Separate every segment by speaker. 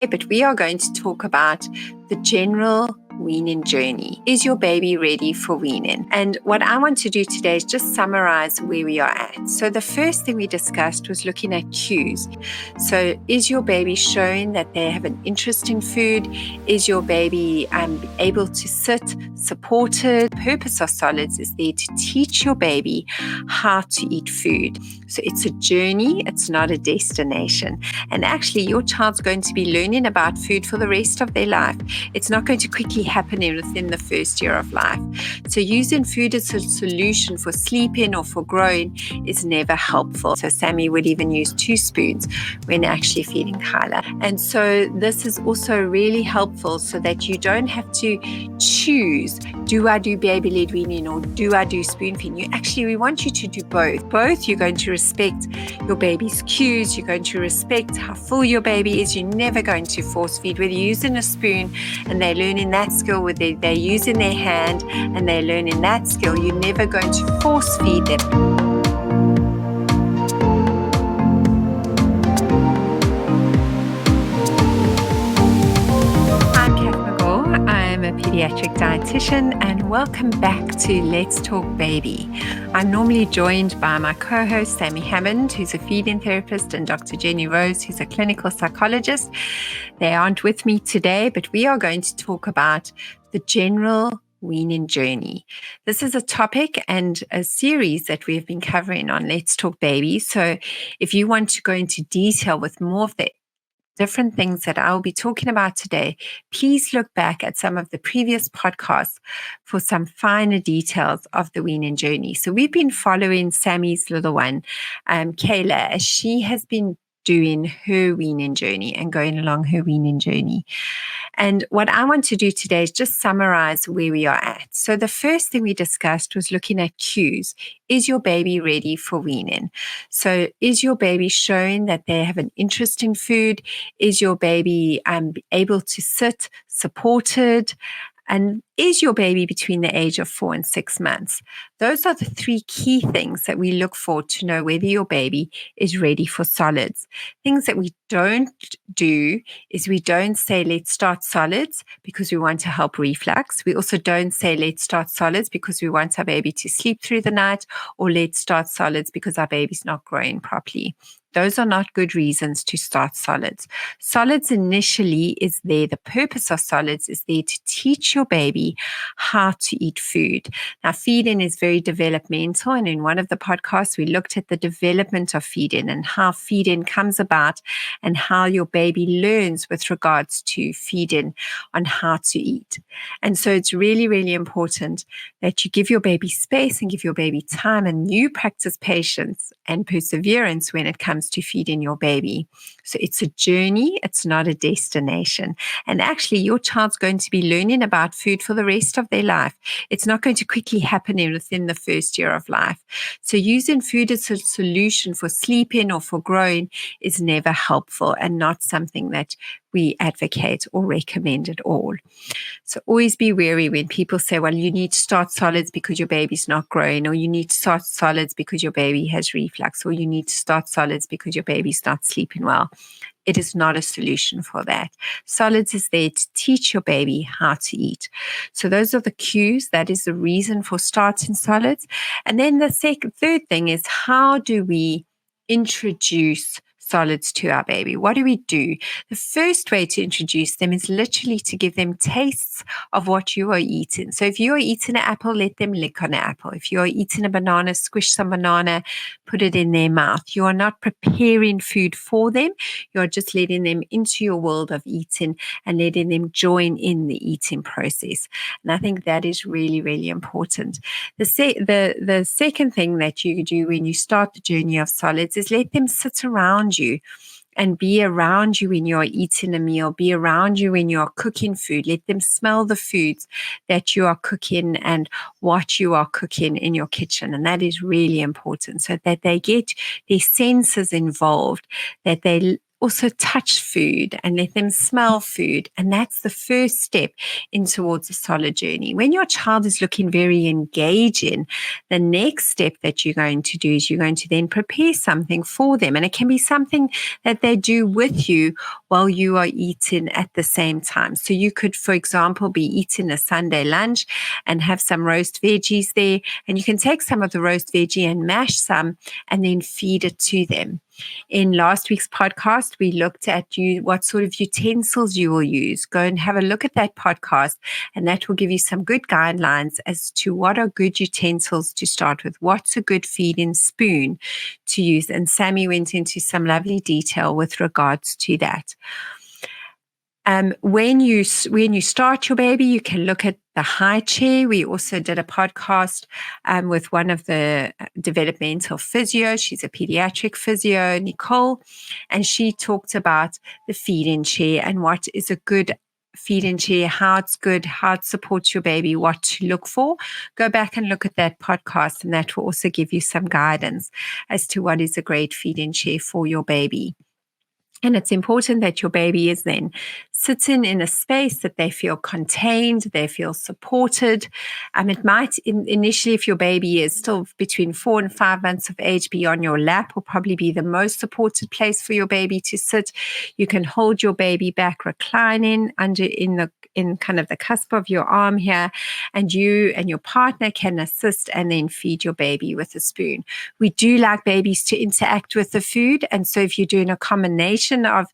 Speaker 1: But we are going to talk about the general weaning journey. Is your baby ready for weaning? And what I want to do today is just summarize where we are at. So the first thing we discussed was looking at cues. So is your baby showing that they have an interest in food? Is your baby able to sit supported? The purpose of solids is there to teach your baby how to eat food. So it's a journey, it's not a destination. And actually, your child's going to be learning about food for the rest of their life. It's not going to quickly happen within the first year of life. So using food as a solution for sleeping or for growing is never helpful. So Sammy would even use 2 spoons when actually feeding Kyla. And so this is also really helpful so that you don't have to choose, do I do baby-led weaning or do I do spoon feeding? We want you to do both. Both, you're going to respect your baby's cues, you're going to respect how full your baby is, you're never going to force feed. Whether you're using a spoon and they're learning that skill, whether they're using their hand and they're learning that skill, you're never going to force feed them. I'm Kath Megaw. I'm a pediatric dietitian, and welcome back to Let's Talk Baby. I'm normally joined by my co-host Sammy Hammond, who's a feeding therapist, and Dr. Jenny Rose, who's a clinical psychologist. They aren't with me today, but we are going to talk about the general weaning journey. This is a topic and a series that we've been covering on Let's Talk Baby. So if you want to go into detail with more of the different things that I'll be talking about today, please look back at some of the previous podcasts for some finer details of the weaning journey. So we've been following Sammy's little one, Kayla, as she has been doing her weaning journey and going along her weaning journey. And what I want to do today is just summarize where we are at. So the first thing we discussed was looking at cues. Is your baby ready for weaning? So is your baby showing that they have an interest in food? Is your baby able to sit supported? And is your baby between the age of 4 and 6 months? Those are the 3 key things that we look for to know whether your baby is ready for solids. Things that we don't do is we don't say, let's start solids because we want to help reflux. We also don't say, let's start solids because we want our baby to sleep through the night, or let's start solids because our baby's not growing properly. Those are not good reasons to start solids. Solids initially is there. The purpose of solids is there to teach your baby how to eat food. Now, feeding is very developmental. And in one of the podcasts, we looked at the development of feeding and how feeding comes about and how your baby learns with regards to feeding on how to eat. And so it's really, really important that you give your baby space and give your baby time, and you practice patience and perseverance when it comes to feeding your baby. So it's a journey, it's not a destination. And actually, your child's going to be learning about food for the rest of their life. It's not going to quickly happen within the first year of life. So using food as a solution for sleeping or for growing is never helpful and not something that we advocate or recommend at all. So always be wary when people say, well, you need to start solids because your baby's not growing, or you need to start solids because your baby has reflux, or you need to start solids because your baby's not sleeping well. It is not a solution for that. Solids is there to teach your baby how to eat. So those are the cues. That is the reason for starting solids. And then the third thing is, how do we introduce solids to our baby? What do we do? The first way to introduce them is literally to give them tastes of what you are eating. So if you are eating an apple, let them lick on an apple. If you are eating a banana, squish some banana, put it in their mouth. You are not preparing food for them. You are just letting them into your world of eating and letting them join in the eating process. And I think that is really, really important. The second thing that you do when you start the journey of solids is let them sit around you and be around you when you're eating a meal, be around you when you're cooking food. Let them smell the foods that you are cooking and what you are cooking in your kitchen. And that is really important, so that they get their senses involved, that they also touch food and let them smell food. And that's the first step in towards a solid journey. When your child is looking very engaging, the next step that you're going to do is you're going to then prepare something for them. And it can be something that they do with you while you are eating at the same time. So you could, for example, be eating a Sunday lunch and have some roast veggies there. And you can take some of the roast veggie and mash some and then feed it to them. In last week's podcast, we looked at what sort of utensils you will use. Go and have a look at that podcast, and that will give you some good guidelines as to what are good utensils to start with. What's a good feeding spoon to use? And Sammy went into some lovely detail with regards to that. When you start your baby, you can look at the high chair. We also did a podcast with one of the developmental physios. She's a pediatric physio, Nicole, and she talked about the feeding chair and what is a good feeding chair, how it's good, how it supports your baby, what to look for. Go back and look at that podcast, and that will also give you some guidance as to what is a great feeding chair for your baby. And it's important that your baby is then sitting in a space that they feel contained, they feel supported. It might initially, if your baby is still between 4 and 5 months of age, be on your lap will probably be the most supported place for your baby to sit. You can hold your baby back, reclining in kind of the cusp of your arm here, and you and your partner can assist and then feed your baby with a spoon. We do like babies to interact with the food, and so if you're doing a combination of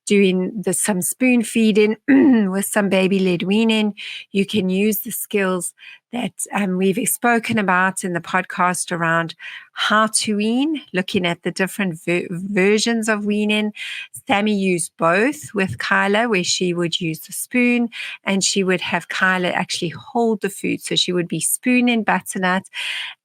Speaker 1: doing some spoon feeding with some baby-led weaning, you can use the skills that we've spoken about in the podcast around how to wean, looking at the different versions of weaning. Sammy used both with Kyla, where she would use the spoon and she would have Kyla actually hold the food. So she would be spooning butternut,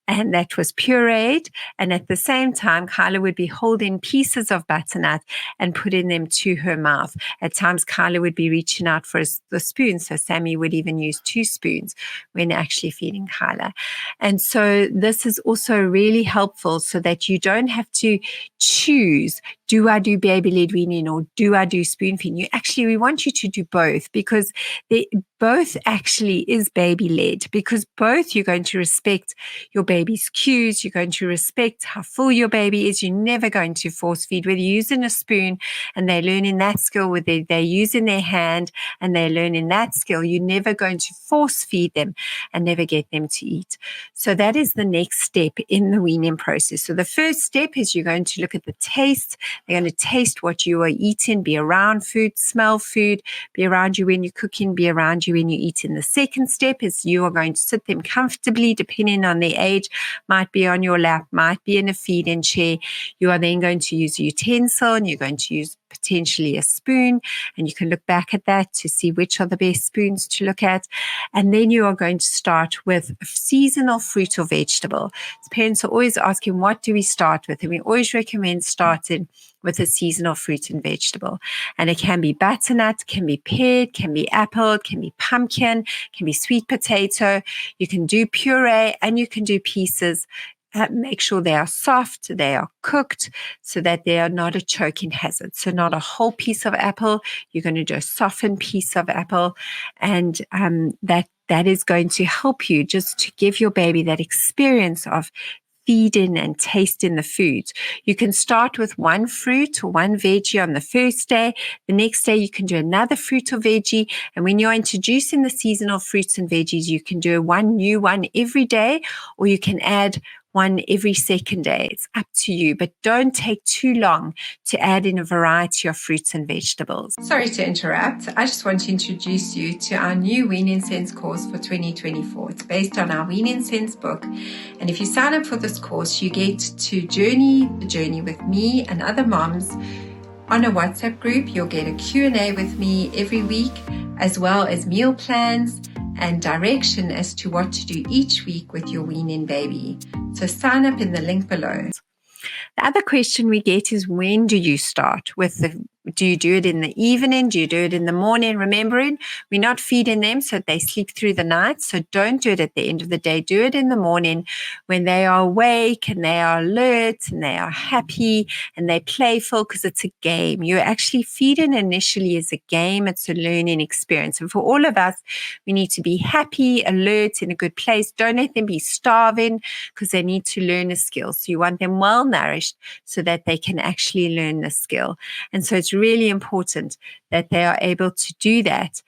Speaker 1: and that was pureed. And at the same time, Kyla would be holding pieces of butternut and putting them to her mouth. At times, Kyla would be reaching out for the spoon. So Sammy would even use 2 spoons when actually feeding Kyla. And so this is also really helpful so that you don't have to choose, do I do baby-led weaning or do I do spoon feeding? We want you to do both, because both actually is baby-led, because both you're going to respect your baby's cues, you're going to respect how full your baby is. You're never going to force feed, whether you're using a spoon and they're learning that skill, whether they're using their hand and they're learning that skill, you're never going to force feed them and never get them to eat. So that is the next step in the weaning process. So the first step is you're going to look at the taste. They're going to taste what you are eating, be around food, smell food, be around you when you're cooking, be around you when you're eating. The second step is you are going to sit them comfortably, depending on their age, might be on your lap, might be in a feeding chair. You are then going to use a utensil, and you're going to use potentially a spoon, and you can look back at that to see which are the best spoons to look at. And then you are going to start with seasonal fruit or vegetable. Parents are always asking, what do we start with? And we always recommend starting with a seasonal fruit and vegetable. And it can be butternut, can be pear, can be apple, can be pumpkin, can be sweet potato. You can do puree and you can do pieces. Make sure they are soft, they are cooked, so that they are not a choking hazard. So not a whole piece of apple, you're going to do a softened piece of apple, and that is going to help you just to give your baby that experience of feeding and tasting the foods. You can start with one fruit or one veggie on the first day. The next day you can do another fruit or veggie. And when you're introducing the seasonal fruits and veggies, you can do one new one every day, or you can add one every second day. It's up to you, but don't take too long to add in a variety of fruits and vegetables. Sorry to interrupt. I just want to introduce you to our new Weaning Sense course for 2024. It's based on our Weaning Sense book. And if you sign up for this course, you get to journey the journey with me and other moms on a WhatsApp group. You'll get a Q&A with me every week, as well as meal plans and direction as to what to do each week with your weaning baby. So sign up in the link below. The other question we get is, when do you start with the Do you do it in the evening? Do you do it in the morning? Remembering, we're not feeding them so they sleep through the night. So don't do it at the end of the day. Do it in the morning when they are awake and they are alert and they are happy and they're playful, because it's a game. You're actually feeding initially as a game. It's a learning experience. And for all of us, we need to be happy, alert, in a good place. Don't let them be starving, because they need to learn a skill. So you want them well nourished so that they can actually learn the skill. And so it's really important that they are able to do that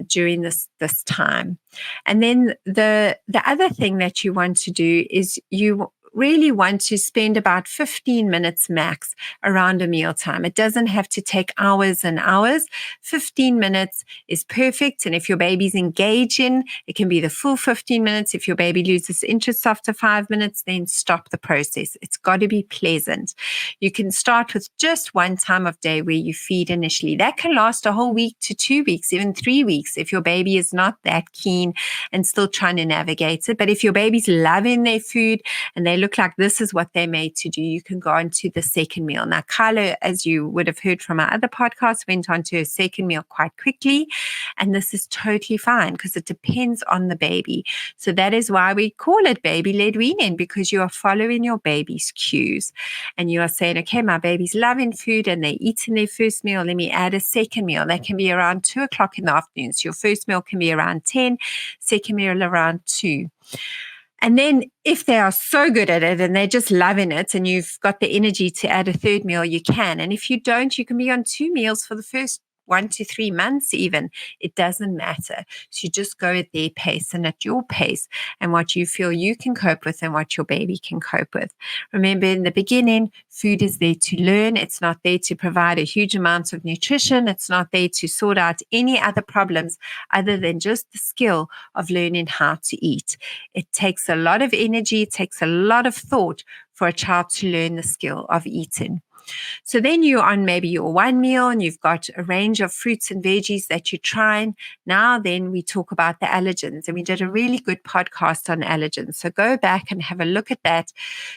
Speaker 1: during this time. And then the other thing that you want to do is you really want to spend about 15 minutes max around a mealtime. It doesn't have to take hours and hours. 15 minutes is perfect. And if your baby's engaging, it can be the full 15 minutes. If your baby loses interest after 5 minutes, then stop the process. It's got to be pleasant. You can start with just one time of day where you feed initially. That can last a whole week to 2 weeks, even 3 weeks, if your baby is not that keen and still trying to navigate it. But if your baby's loving their food and they look like this is what they're made to do, you can go on to the second meal. Now, Kyla, as you would have heard from our other podcast, went on to a second meal quite quickly. And this is totally fine because it depends on the baby. So that is why we call it baby-led weaning, because you are following your baby's cues. And you are saying, okay, my baby's loving food and they're eating their first meal. Let me add a second meal. That can be around 2 o'clock in the afternoon. So your first meal can be around 10, second meal around 2. And then if they are so good at it and they're just loving it and you've got the energy to add a third meal, you can. And if you don't, you can be on 2 meals for the first 1 to 3 months even. It doesn't matter. So you just go at their pace and at your pace and what you feel you can cope with and what your baby can cope with. Remember, in the beginning, food is there to learn. It's not there to provide a huge amount of nutrition. It's not there to sort out any other problems other than just the skill of learning how to eat. It takes a lot of energy. It takes a lot of thought for a child to learn the skill of eating. So then you're on maybe your one meal and you've got a range of fruits and veggies that you're trying. Now then we talk about the allergens, and we did a really good podcast on allergens. So go back and have a look at that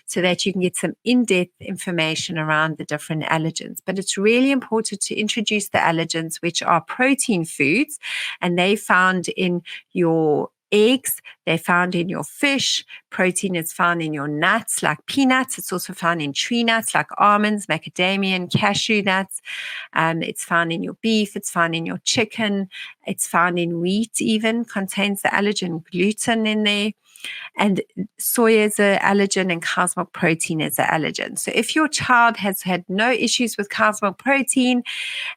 Speaker 1: so that you can get some in-depth information around the different allergens. But it's really important to introduce the allergens, which are protein foods, and they found in your eggs, they're found in your fish. Protein is found in your nuts like peanuts. It's also found in tree nuts like almonds, macadamia, and cashew nuts. It's found in your beef. It's found in your chicken. It's found in wheat even, contains the allergen gluten in there. And soy is an allergen and cow's milk protein is an allergen. So if your child has had no issues with cow's milk protein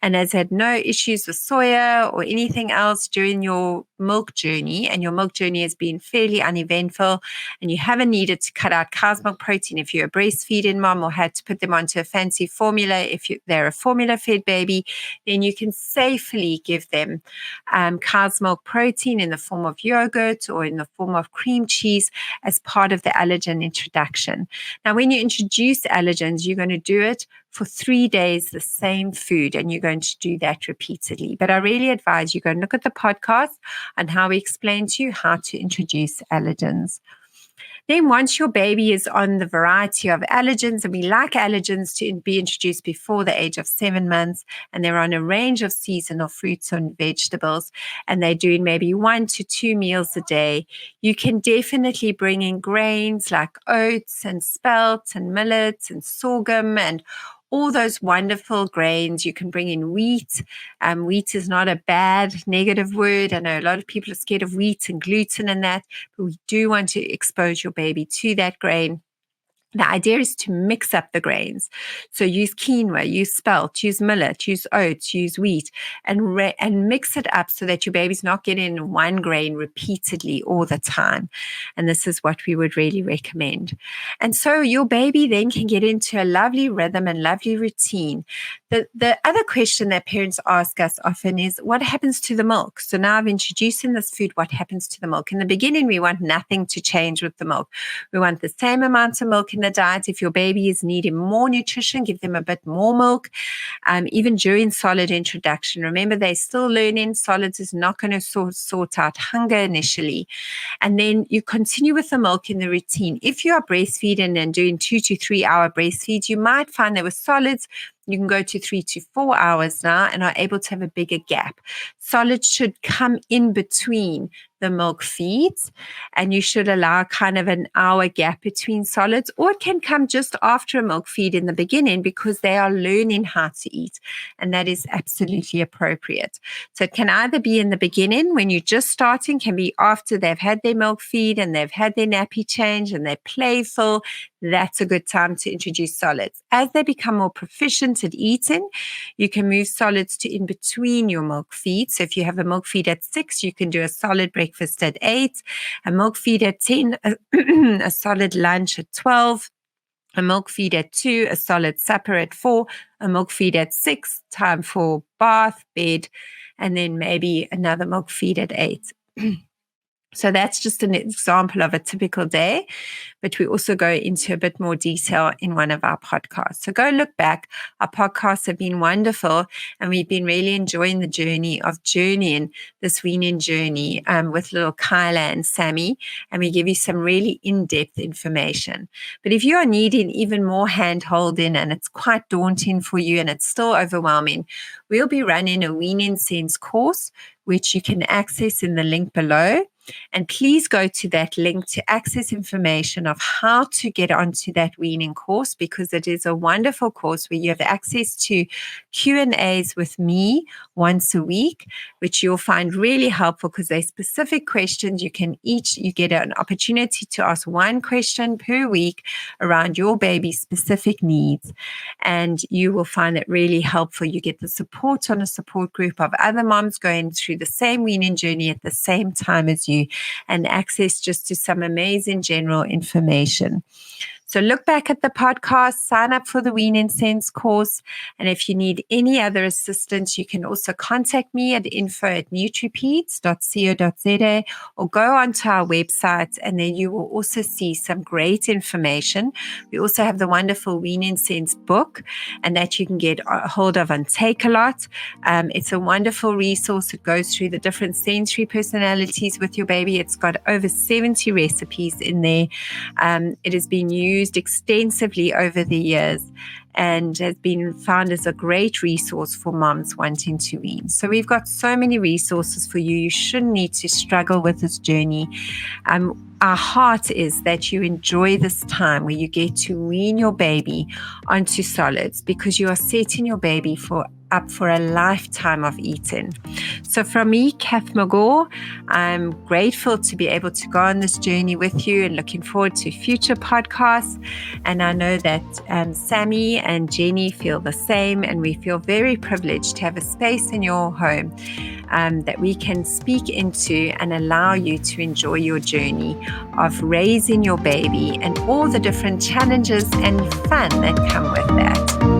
Speaker 1: and has had no issues with soya or anything else during your milk journey, and your milk journey has been fairly uneventful, and you haven't needed to cut out cow's milk protein if you're a breastfeeding mom or had to put them onto a fancy formula if they're a formula-fed baby, then you can safely give them cow's milk protein in the form of yogurt or in the form of cream cheese as part of the allergen introduction. Now, when you introduce allergens, you're going to do it for 3 days, the same food, and you're going to do that repeatedly. But I really advise you go and look at the podcast on how we explain to you how to introduce allergens. Then once your baby is on the variety of allergens, and we like allergens to be introduced before the age of 7 months, and they're on a range of seasonal fruits and vegetables, and they're doing maybe 1 to 2 meals a day, you can definitely bring in grains like oats and spelt and millet and sorghum and all those wonderful grains. You can bring in wheat. Wheat is not a bad negative word. I know a lot of people are scared of wheat and gluten and that, but we do want to expose your baby to that grain. The idea is to mix up the grains. So use quinoa, use spelt, use millet, use oats, use wheat, and mix it up so that your baby's not getting one grain repeatedly all the time. And this is what we would really recommend. And so your baby then can get into a lovely rhythm and lovely routine. The other question that parents ask us often is, what happens to the milk? So now I've introduced in this food, what happens to the milk? In the beginning, we want nothing to change with the milk. We want the same amount of milk in the diet. If your baby is needing more nutrition, give them a bit more milk. Even during solid introduction, remember they're still learning. Solids is not going to sort out hunger initially. And then you continue with the milk in the routine. If you are breastfeeding and doing 2 to 3 hour breastfeeds, you might find that with solids, You can go to 3 to 4 hours now and are able to have a bigger gap. Solids should come in between the milk feeds, and you should allow kind of an hour gap between solids, or it can come just after a milk feed in the beginning because they are learning how to eat, and that is absolutely appropriate. So it can either be in the beginning when you're just starting, can be after they've had their milk feed and they've had their nappy change and they're playful. That's a good time to introduce solids. As they become more proficient at eating, you can move solids to in between your milk feeds. So if you have a milk feed at 6, you can do a solid breakfast at 8, a milk feed at 10, a solid lunch at 12, a milk feed at 2, a solid supper at 4, a milk feed at 6, time for bath, bed, and then maybe another milk feed at 8. So that's just an example of a typical day, but we also go into a bit more detail in one of our podcasts. So go look back. Our podcasts have been wonderful, and we've been really enjoying the journey of journeying this weaning journey with little Kyla and Sammy, and we give you some really in-depth information. But if you are needing even more hand-holding and it's quite daunting for you and it's still overwhelming, we'll be running a Weaning Sense course, which you can access in the link below. And please go to that link to access information of how to get onto that weaning course, because it is a wonderful course where you have access to Q&As with me once a week, which you'll find really helpful because they're specific questions. You get an opportunity to ask one question per week around your baby's specific needs, and you will find it really helpful. You get the support on a support group of other moms going through the same weaning journey at the same time as you, and access just to some amazing general information. So look back at the podcast, sign up for the Weaning Sense course. And if you need any other assistance, you can also contact me at info@nutripeds.co.za or go onto our website, and then you will also see some great information. We also have the wonderful Weaning Sense book, and that you can get a hold of on Take-A-Lot. It's a wonderful resource. It goes through the different sensory personalities with your baby. It's got over 70 recipes in there. It has been used extensively over the years and has been found as a great resource for moms wanting to wean. So we've got so many resources for you. You shouldn't need to struggle with this journey. Our heart is that you enjoy this time where you get to wean your baby onto solids, because you are setting your baby up for a lifetime of eating. So from me, Kath Megaw, I'm grateful to be able to go on this journey with you and looking forward to future podcasts. And I know that Sammy and Jenny feel the same, and we feel very privileged to have a space in your home that we can speak into and allow you to enjoy your journey of raising your baby and all the different challenges and fun that come with that.